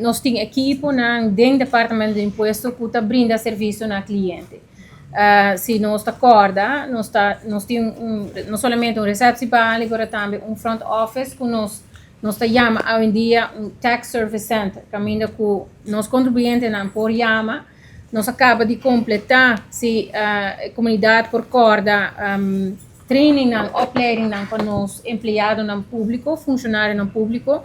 nós temos equipe dentro do Departamento de Imposto que brinda serviço ao cliente. Se nós acorda, nós temos não somente recepção, mas também front office que nós chama hoje em dia tax service center, caminho que nós contribuintes não por chama, nós acaba de completar se a comunidade por corda training, opleiding para nós empregados no público, funcionários no público,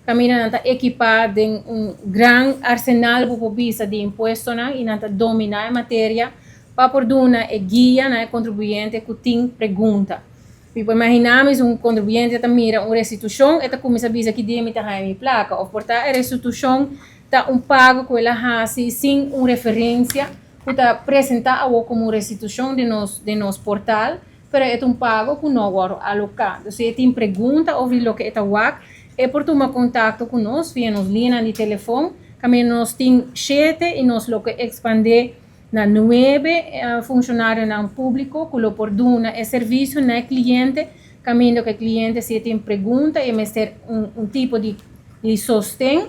caminho está equipado de grande arsenal de impostos e está dominar a matéria para por dar guia contribuinte que tem pergunta. Imaginamos contribuinte que mira restituição, e começa a dizer que DIMP está a placa, ou portanto a restituição está pago com ela hasi sem referência, que está apresentada como restituição de nosso portal, mas é pago que não é alocado. Se tem pergunta sobre o que é WAC, é por tomar contato conosco via nos linha de telefone, que nós temos 7 e nós lo que expandir na 9 funcionários no público, que lo por dar serviço no cliente, caminho que o cliente se tem pergunta e ser tipo de sostém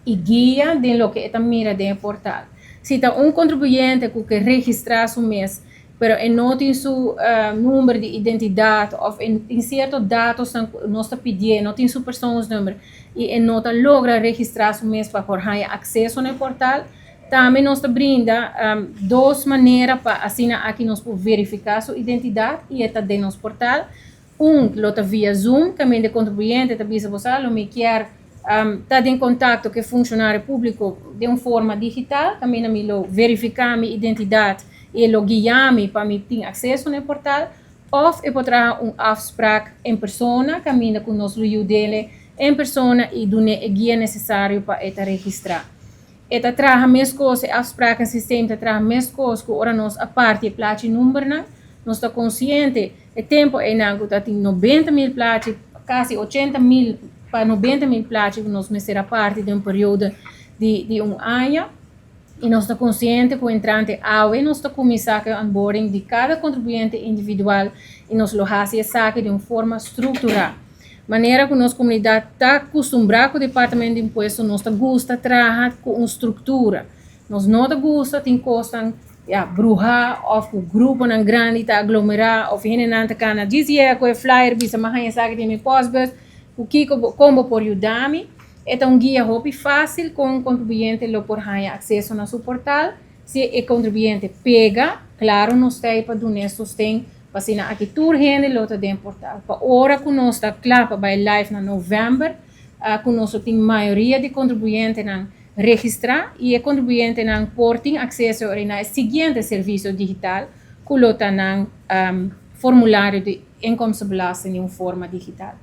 e guia de lo que é mira de portal. Se está contribuinte que registrar seu mês, mas não tem seu número de identidade ou em certos dados nós pedimos, não tem seu personnummer e não logra registrar seu mês para ter acesso ao portal, também nós brinda 2 maneiras para assim aqui nós podemos verificar sua identidade e está dentro do nosso portal. Lota via Zoom, também de contribuinte, também se você me quer estar em contato com o funcionário público de uma forma digital, também me verificar minha identidade e lo guiar-me para me ter acesso ao portal, ou eu posso ter afspraak em persona, caminho com nós dele em persona e dar o guia necessário para registrar. Eta traga mais coisas, afspraken systeem, eta traga mais coisas que ora nós a parte plaatje número nós está consciente, o tempo é que tem 90.000 plaatjes, quase 80.000 para 90.000 plaatjes que nós será parte de período de ano, e nós está consciente que o entrante e nós está começar a onboarding de cada contribuinte individual e nós lo hasi saque de uma forma estruturada. Maneira que nossa comunidade está acostumada com o Departamento de Imposto, nós gosta de trabalhar com uma estrutura. Nós não gosta de encostar, brujar, ou o grupo não grande está aglomerar, ou gente não está na dizia com o flyer, bisa mas sabe de meu postbus, o que como por ajudar-me, é um guia hobby fácil com o contribuinte lo por ter acesso no seu portal. Se o contribuinte pega, claro, nós temos para dar sustento. Assim, aqui tudo gente lota de portal. Para hora que nós está claro para live na novembro, que nós tem maioria de contribuintes não registrar e o contribuinte não portem acesso ao seguinte serviço digital, que lota formulário de inkomstenbelasting em forma digital.